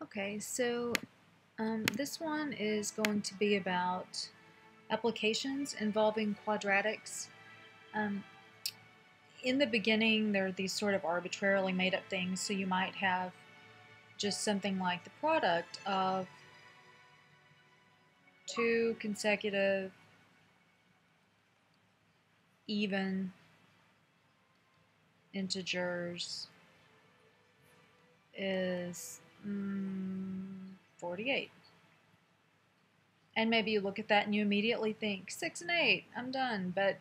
Okay, so this one is going to be about applications involving quadratics. Um, in the beginning, they're these sort of arbitrarily made up things, so you might have just something like the product of two consecutive even integers is 48. And maybe you look at that and you immediately think 6 and 8, I'm done. But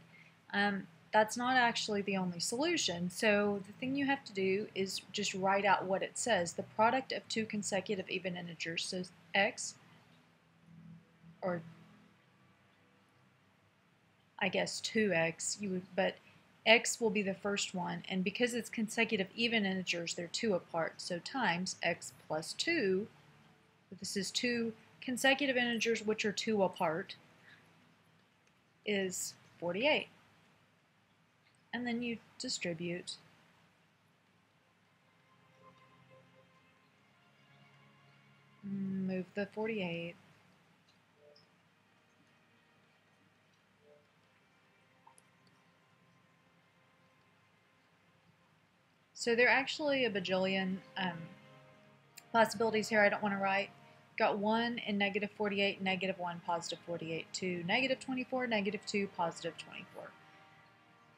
that's not actually the only solution. So the thing you have to do is just write out what it says. The product of two consecutive even integers, so x, or I guess 2x, but x will be the first one, and because it's consecutive even integers, they're 2 apart, so times x plus 2, this is two consecutive integers which are 2 apart, is 48. And then you distribute. Move the 48. So there are actually a bajillion possibilities here I don't want to write. Got 1 and negative 48, negative 1, positive 48, 2, negative 24, negative 2, positive 24.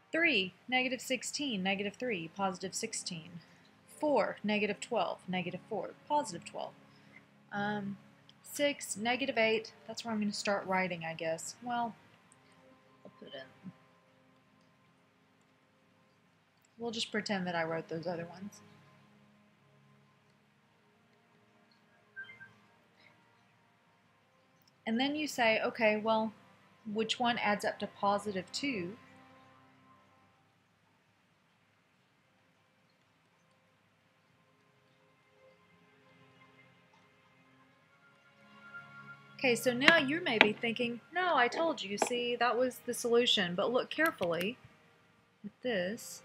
3, negative 16, negative 3, positive 16. 4, negative 12, negative 4, positive 12. 6, negative 8, that's where I'm going to start writing, I guess. Well, I'll put in. We'll just pretend that I wrote those other ones. And then you say, okay, well, which one adds up to positive 2? Okay, so now you're maybe thinking, no, I told you, see, that was the solution. But look carefully at this.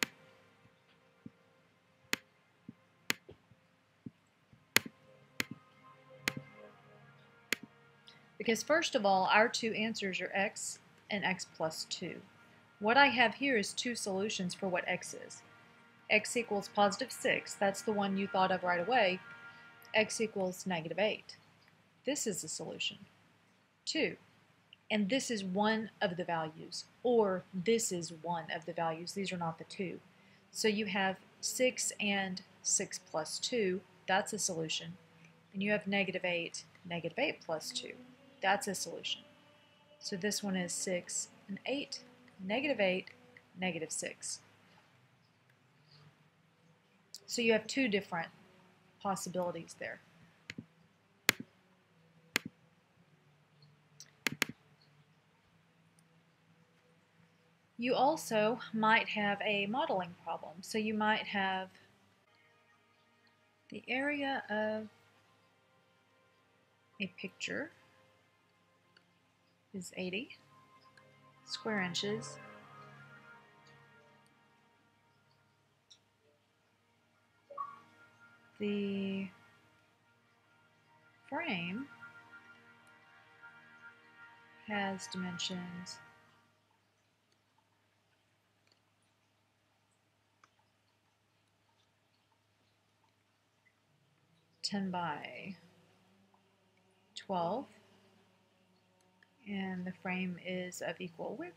Because first of all, our two answers are x and x plus 2. What I have here is two solutions for what x is. X equals positive 6, that's the one you thought of right away. X equals negative 8. This is the solution. 2. And this is one of the values, or this is one of the values. These are not the two. So you have 6 and 6 plus 2, that's a solution. And you have negative 8 plus 2. That's a solution. So this one is 6 and 8, negative 8, negative 6. So you have two different possibilities there. You also might have a modeling problem. So you might have the area of a picture is 80 square inches. The frame has dimensions 10 by 12, and the frame is of equal width.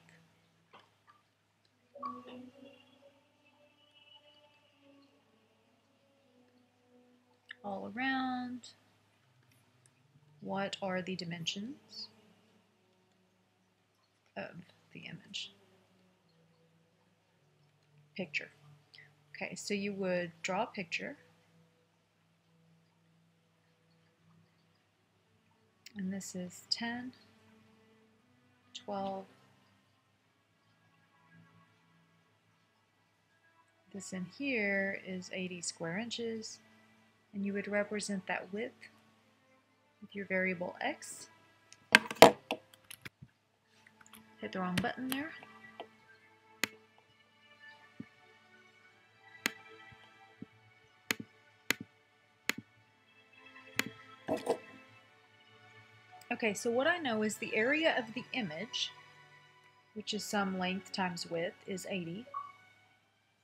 All around, what are the dimensions of the image? Picture. Okay, so you would draw a picture, and this is 10, 12, this in here is 80 square inches, and you would represent that width with your variable x. Hit the wrong button there. Okay, so what I know is the area of the image, which is some length times width, is 80.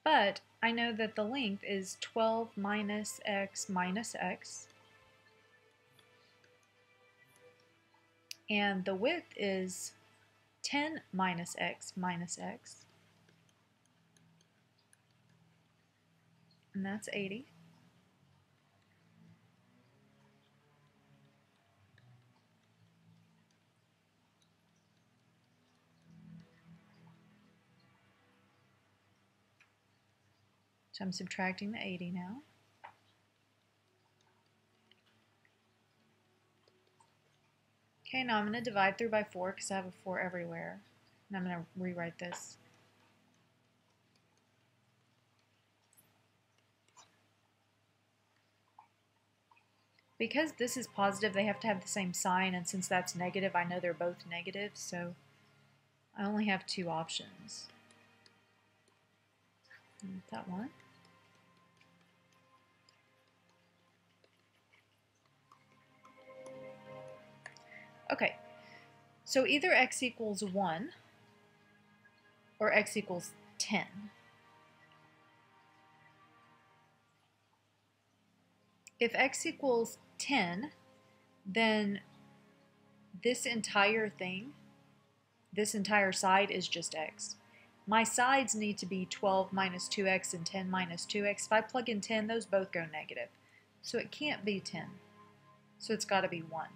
But I know that the length is 12 minus x minus x. And the width is 10 minus x minus x. And that's 80. So I'm subtracting the 80 now. Okay, now I'm going to divide through by 4 because I have a 4 everywhere. And I'm going to rewrite this. Because this is positive, they have to have the same sign, and since that's negative, I know they're both negative, so I only have 2 options. That one. Okay, so either x equals 1 or x equals 10. If x equals 10, then this entire thing, this entire side is just x. My sides need to be 12 minus 2x and 10 minus 2x. If I plug in 10, those both go negative. So it can't be 10. So it's got to be 1.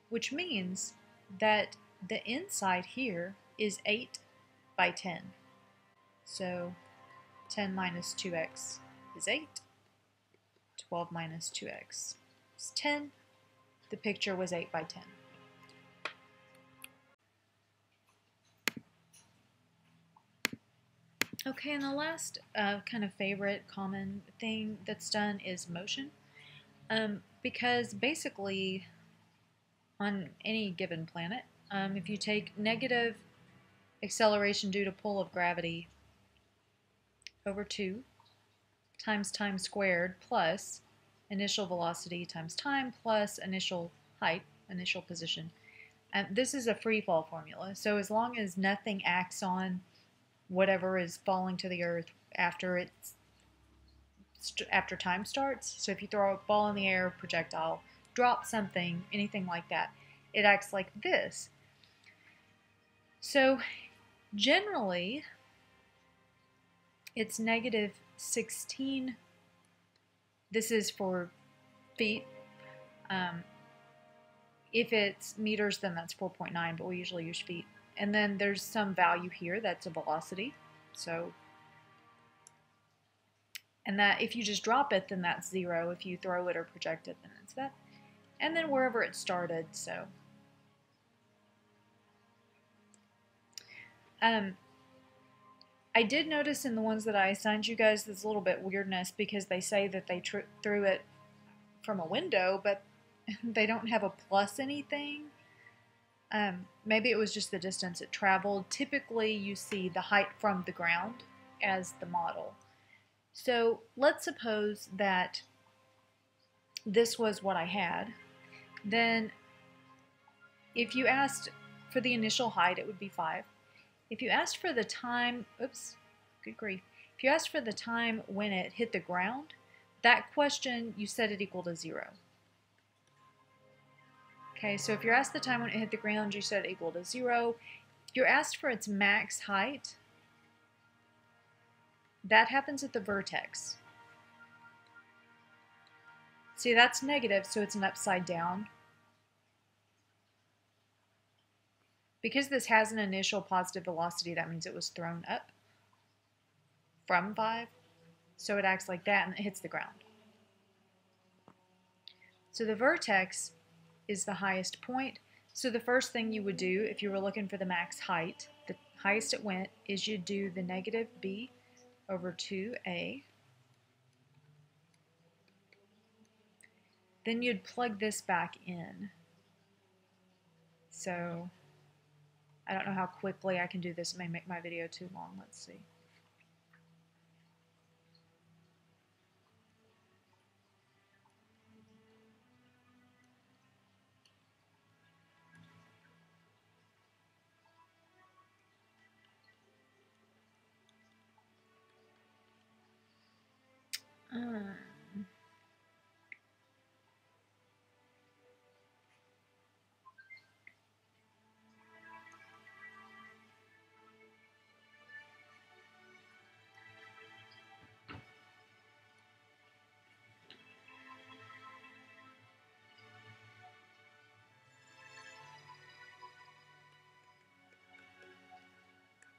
Which means that the inside here is 8 by 10. So 10 minus 2x is 8. 12 minus 2x is 10. The picture was 8 by 10. Okay, and the last kind of favorite common thing that's done is motion. Because basically on any given planet, if you take negative acceleration due to pull of gravity over 2 times time squared plus initial velocity times time plus initial height, initial position. And this is a free fall formula. So as long as nothing acts on whatever is falling to the earth after time starts. So if you throw a ball in the air, projectile, drop something, anything like that, it acts like this. So generally, it's negative 16. This is for feet. If it's meters, then that's 4.9, but we usually use feet. And then there's some value here that's a velocity. So, and that if you just drop it, then that's 0. If you throw it or project it, then it's that. And then wherever it started, so. I did notice in the ones that I assigned you guys this little bit weirdness because they say that they threw it from a window, but they don't have a plus anything. Maybe it was just the distance it traveled. Typically, you see the height from the ground as the model. So let's suppose that this was what I had. Then if you asked for the initial height, it would be 5. If you asked for the time, oops, good grief. If you asked for the time when it hit the ground, that question, you set it equal to 0. Okay, so if you're asked the time when it hit the ground, you set it equal to 0. If you're asked for its max height, that happens at the vertex. See, that's negative, so it's an upside down. Because this has an initial positive velocity, that means it was thrown up from 5. So it acts like that and it hits the ground. So the vertex is the highest point. So the first thing you would do if you were looking for the max height, the highest it went, is you'd do the negative b over 2a. Then you'd plug this back in. So I don't know how quickly I can do this. It may make my video too long. Let's see. Um,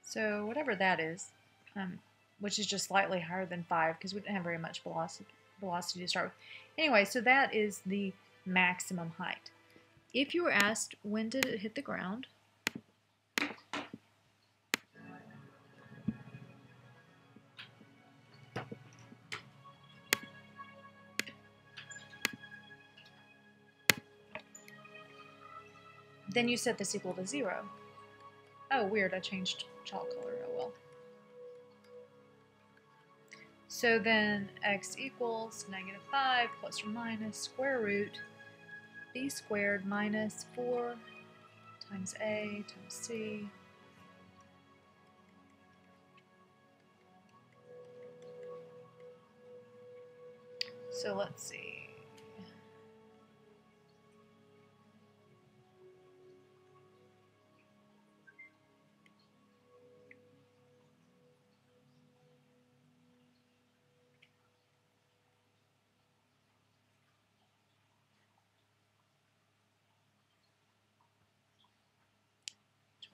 so whatever that is, which is just slightly higher than 5 because we didn't have very much velocity to start with. Anyway, so that is the maximum height. If you were asked when did it hit the ground, then you set this equal to 0. Oh, weird, I changed chalk color, oh well. So then x equals -5 plus or minus square root b squared minus 4 times a times c so let's see.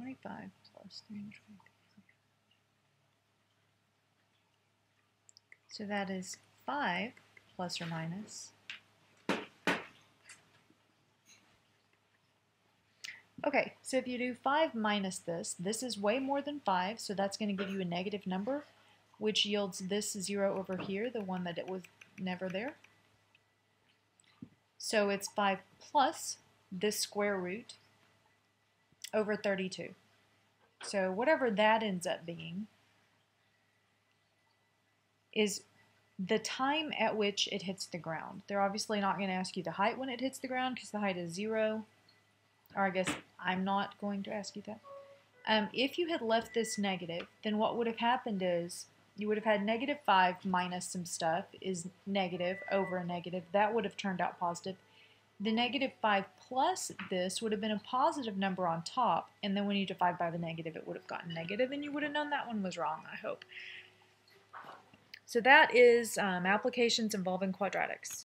+25 plus 325. So that is 5 plus or minus. Okay, so if you do 5 minus this is way more than 5, so that's going to give you a negative number, which yields this 0 over here, the one that it was never there. So it's 5 plus this square root over 32. So whatever that ends up being is the time at which it hits the ground. They're obviously not going to ask you the height when it hits the ground because the height is 0. Or I guess I'm not going to ask you that. If you had left this negative, then what would have happened is you would have had -5 minus some stuff is negative over a negative. That would have turned out positive. The -5 plus this would have been a positive number on top, and then when you divide by the negative, it would have gotten negative, and you would have known that one was wrong, I hope. So that is applications involving quadratics.